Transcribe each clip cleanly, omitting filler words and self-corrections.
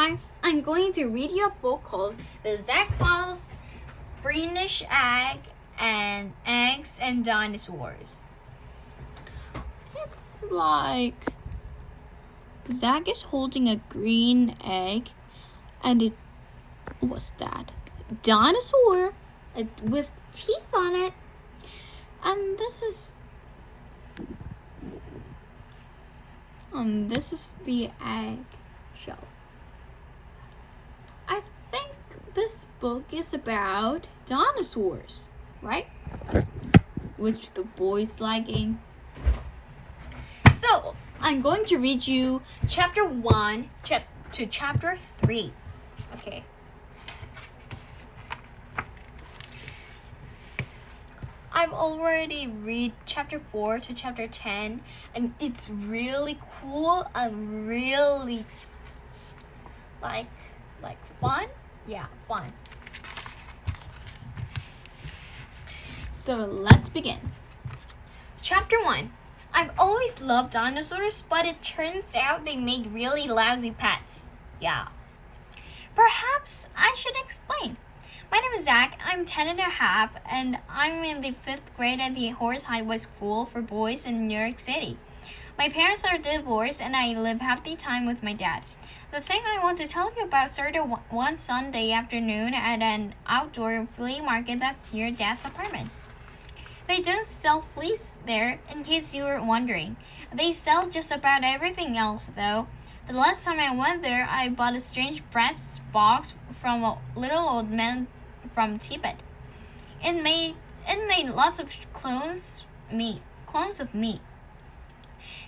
guys, I'm going to read you a book called The Zach Files, Greenish Eggs and Dinosaurs. It's like Zach is holding a green egg, and what's that? Dinosaur with teeth on it. And this is the egg shell. I think this book is about dinosaurs, right? Which the boys liking. So I'm going to read you chapter 1 to chapter 3. Okay. I've already read chapter 4 to chapter 10, and it's really cool and really like fun. Yeah, fun. So let's begin. Chapter 1. I've always loved dinosaurs, but it turns out they made really lousy pets. Yeah. Perhaps I should explain. My name is Zach. I'm 10 and a half, and I'm in the 5th grade at the Horace Highway School for Boys in New York City. My parents are divorced, and I live half the time with my dad. The thing I want to tell you about started one Sunday afternoon at an outdoor flea market that's near Dad's apartment. They don't sell fleas there, in case you were wondering. They sell just about everything else, though. The last time I went there, I bought a strange brass box from a little old man from Tibet. It made lots of clones of me.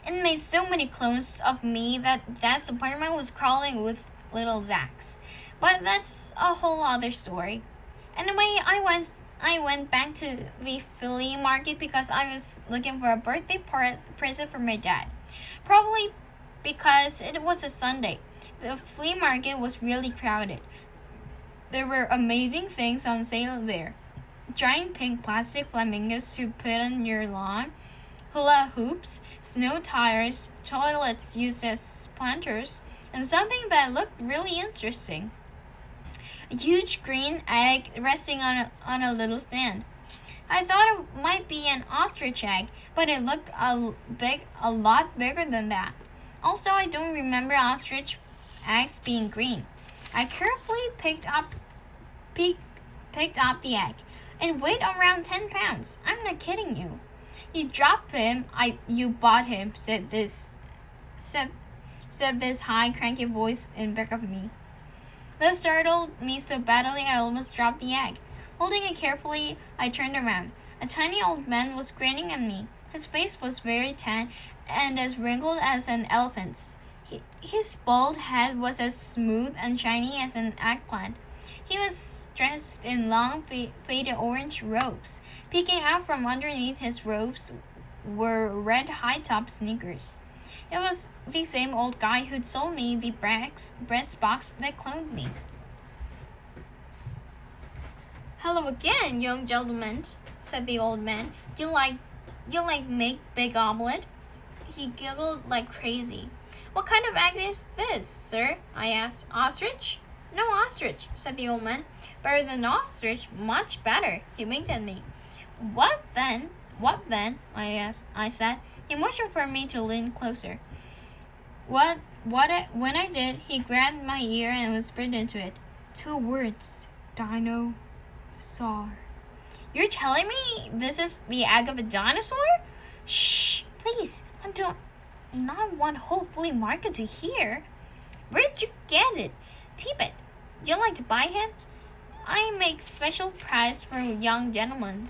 It made so many clones of me that Dad's apartment was crawling with little Zacks. But that's a whole other story. Anyway, I went back to the flea market because I was looking for a birthday present for my dad. Probably because it was a Sunday. The flea market was really crowded. There were amazing things on sale there. Giant pink plastic flamingos to put on your lawn, hula hoops, snow tires, toilets used as planters, and something that looked really interesting. A huge green egg resting on a little stand. I thought it might be an ostrich egg, but it looked a lot bigger than that. Also, I don't remember ostrich eggs being green. I carefully picked up the egg. It weighed around 10 pounds. I'm not kidding you. You dropped him, you bought him, said this high, cranky voice in back of me. This startled me so badly I almost dropped the egg. Holding it carefully, I turned around. A tiny old man was grinning at me. His face was very tan and as wrinkled as an elephant's. His bald head was as smooth and shiny as an eggplant. He was dressed in long, faded orange robes. Peeking out from underneath his robes were red high-top sneakers. It was the same old guy who'd sold me the breast box that cloned me. Hello again, young gentleman, said the old man. You like make big omelet? He giggled like crazy. What kind of egg is this, sir? I asked. Ostrich? No ostrich, said the old man. Better than ostrich, much better. He winked at me. What then? I said. He motioned for me to lean closer. When I did, he grabbed my ear and whispered into it. 2 words. Dinosaur. You're telling me this is the egg of a dinosaur? Shh, please. I don't want whole flea market to hear. Where'd you get it? Tibet. You like to buy him? I make special price for young gentlemen.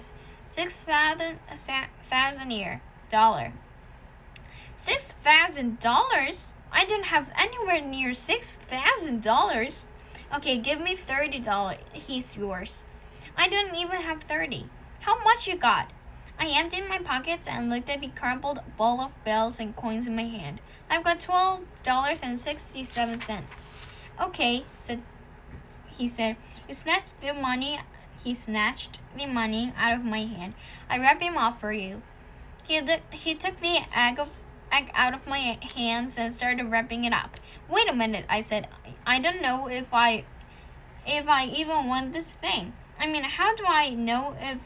$6,000 $6,000? I don't have anywhere near $6,000. Okay, give me $30. He's yours. I don't even have 30. How much you got? I emptied my pockets and looked at the crumpled ball of bills and coins in my hand. I've got $12.67. Okay, he said. He snatched the money out of my hand. I wrapped him off for you. He took the egg egg out of my hands and started wrapping it up. Wait a minute, I said. I don't know if I even want this thing. I mean, how do I know if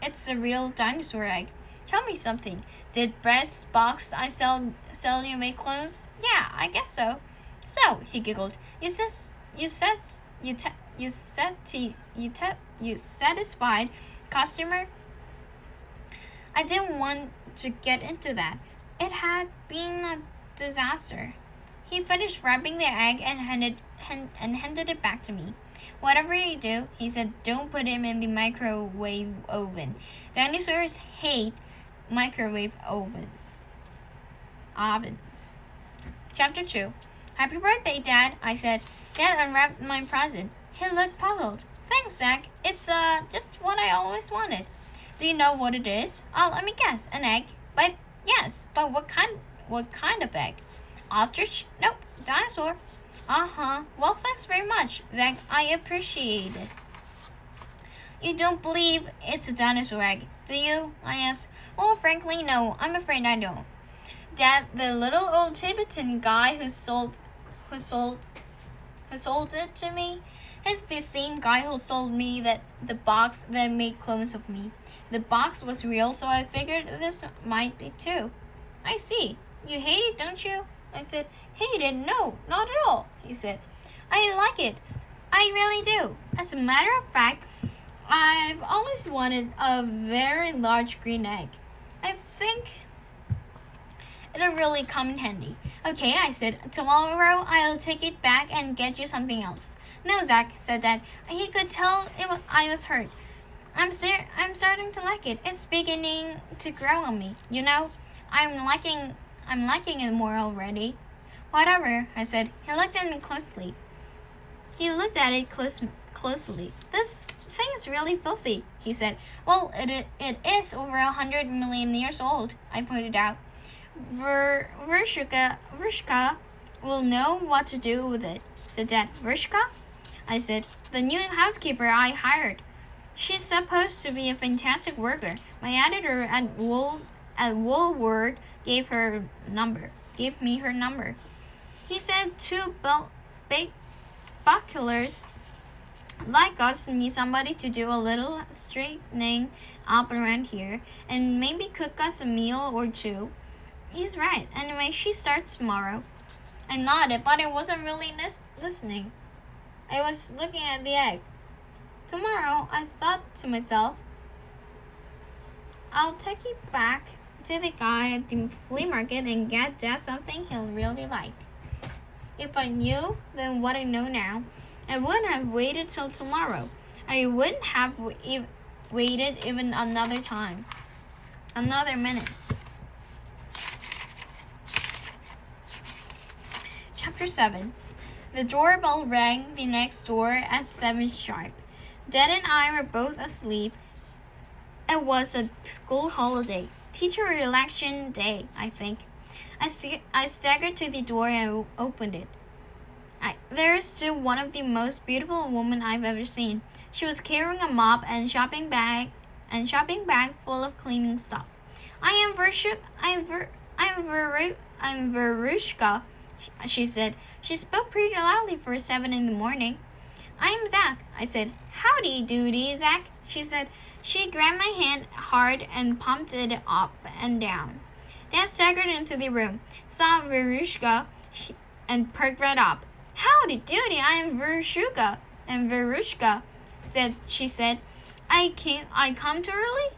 it's a real dinosaur egg? Tell me something. Did Brett's box I sell you make clones? Yeah, I guess so. So, he giggled. You satisfied customer? I didn't want to get into that. It had been a disaster. He finished wrapping the egg and handed it back to me. Whatever you do, he said, don't put him in the microwave oven. Dinosaurs hate microwave ovens. Chapter 2. Happy birthday, Dad, I said. Dad unwrapped my present. He looked puzzled. Thanks, Zach. It's just what I always wanted. Do you know what it is? Oh, let me guess. An egg? But yes, but what kind of egg? Ostrich? Nope. Dinosaur. Uh-huh. Well, thanks very much, Zach. I appreciate it. You don't believe it's a dinosaur egg, do you? I asked. Well, frankly, no. I'm afraid I don't. Dad, the little old Tibetan guy who sold it to me, is the same guy who sold me the box that made clones of me. The box was real, so I figured this might be too. I see. You hate it, don't you? I said. Hate it? No, not at all, he said. I like it. I really do. As a matter of fact, I've always wanted a very large green egg. I think it'll really come in handy. Okay, I said. Tomorrow I'll take it back and get you something else. No, Zach, said Dad. He could tell I was hurt. I'm starting to like it. It's beginning to grow on me. You know, I'm liking it more already. Whatever, I said. He looked at me closely. He looked at it closely. This thing is really filthy, he said. Well, it is over 100 million years old, I pointed out. Vrishka will know what to do with it, said Dad. Vrishka? I said. The new housekeeper I hired. She's supposed to be a fantastic worker. My editor at Woolworth gave me her number. He said two big bucklers like us need somebody to do a little straightening up around here and maybe cook us a meal or two. He's right. Anyway, she starts tomorrow. I nodded, but I wasn't really listening. I was looking at the egg. Tomorrow, I thought to myself, I'll take it back to the guy at the flea market and get Dad something he'll really like. If I knew then what I know now, I wouldn't have waited till tomorrow. I wouldn't have waited even another minute. Chapter 7. The doorbell rang the next door at 7 sharp. Dad and I were both asleep. It was a school holiday. Teacher election day, I think. I staggered to the door and opened it. There is still one of the most beautiful women I've ever seen. She was carrying a mop and shopping bag full of cleaning stuff. I'm Verushka, she said. She spoke pretty loudly for 7 in the morning. I'm Zach, I said. Howdy doody, Zach, she said. She grabbed my hand hard and pumped it up and down. Dad staggered into the room, saw Verushka, and perked right up. Howdy doody, I am Verushka. And Verushka, she said, I come too early?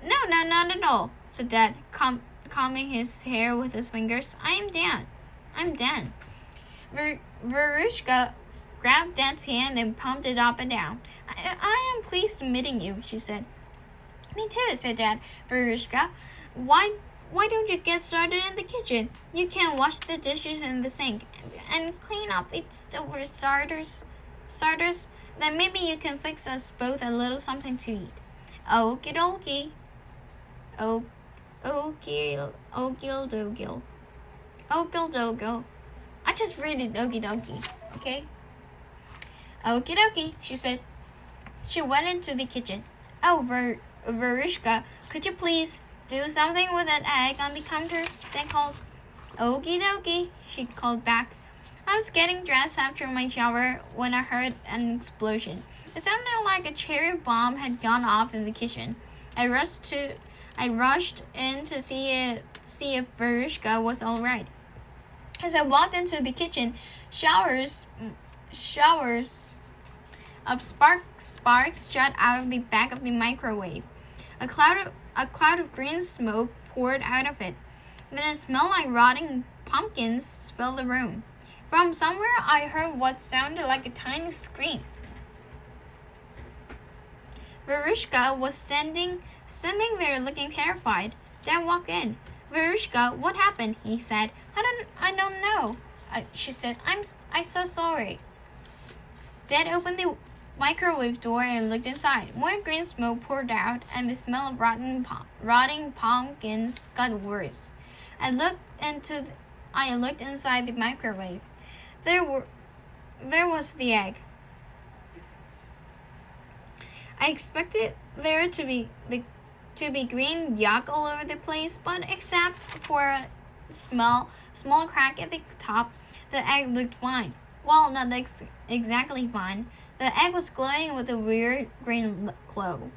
No, not at all, said Dad, combing his hair with his fingers. I'm Dan. Verushka grabbed Dad's hand and pumped it up and down. I am pleased meeting you, she said. Me too, said Dad. Verushka, why don't you get started in the kitchen? You can wash the dishes in the sink and clean up the silver starters. Then maybe you can fix us both a little something to eat. Okie dokie. Okie dokie. I just read it okie dokie, okay? Okie dokie, she said. She went into the kitchen. Oh, Verushka, could you please do something with that egg on the counter? They called. Okie dokie, she called back. I was getting dressed after my shower when I heard an explosion. It sounded like a cherry bomb had gone off in the kitchen. I rushed in to see if Verushka was all right. As I walked into the kitchen, showers of sparks shot out of the back of the microwave. A cloud of green smoke poured out of it. Then it smelled like rotting pumpkins filled the room. From somewhere, I heard what sounded like a tiny scream. Verushka was standing there looking terrified. Dad walked in. Verushka, what happened? He said. I don't know. She said. I'm so sorry. Dad opened the microwave door and looked inside. More green smoke poured out, and the smell of rotting pumpkins got worse. I looked inside the microwave. There was the egg. I expected there to be green yuck all over the place, but except for a small crack at the top, the egg looked fine. Well, not exactly fine. The egg was glowing with a weird green glow.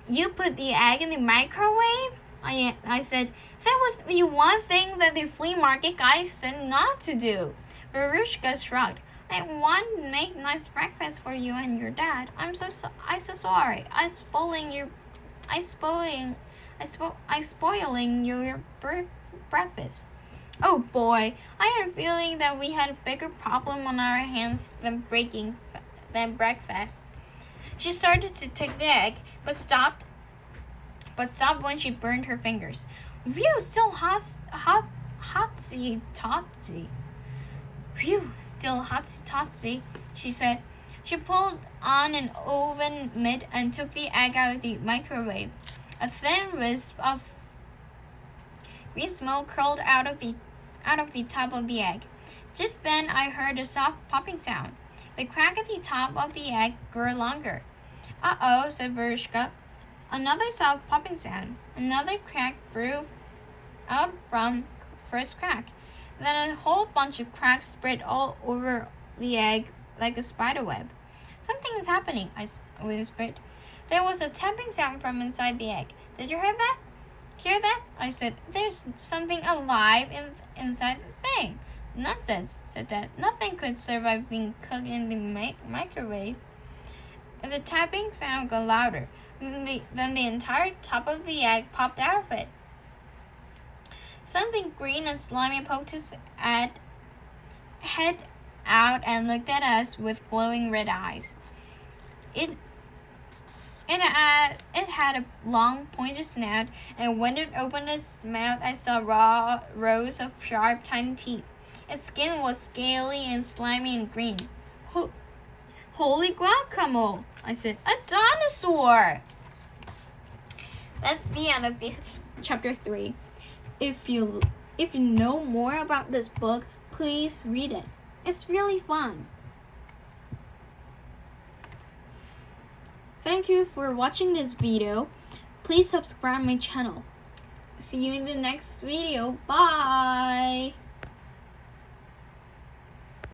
You put the egg in the microwave? I said. That was the one thing that the flea market guy said not to do. Verushka shrugged. I want to make nice breakfast for you and your dad. I'm so sorry. I'm spoiling your breakfast. Oh boy, I had a feeling that we had a bigger problem on our hands than breakfast. She started to take the egg, but stopped when she burned her fingers. Phew, still hotsy-totsy. Phew, still hotsy-totsy, she said. She pulled on an oven mitt and took the egg out of the microwave. A thin wisp of green smoke curled out of the top of the egg. Just then I heard a soft popping sound. The crack at the top of the egg grew longer. Uh-oh, said Verushka. Another soft popping sound. Another crack grew out from first crack. Then a whole bunch of cracks spread all over the egg like a spider web. Something is happening, I whispered. There was a tapping sound from inside the egg. Did you hear that? Hear that? I said. There's something alive inside the thing. Nonsense, said Dad. Nothing could survive being cooked in the microwave. The tapping sound got louder. Then the entire top of the egg popped out of it. Something green and slimy poked his head out and looked at us with glowing red eyes. It had a long, pointed snout, and when it opened its mouth, I saw rows of sharp, tiny teeth. Its skin was scaly and slimy and green. Holy guacamole, I said. A dinosaur! That's the end of chapter 3. If you know more about this book, please read it. It's really fun. Thank you for watching this video. Please subscribe my channel. See you in the next video. Bye!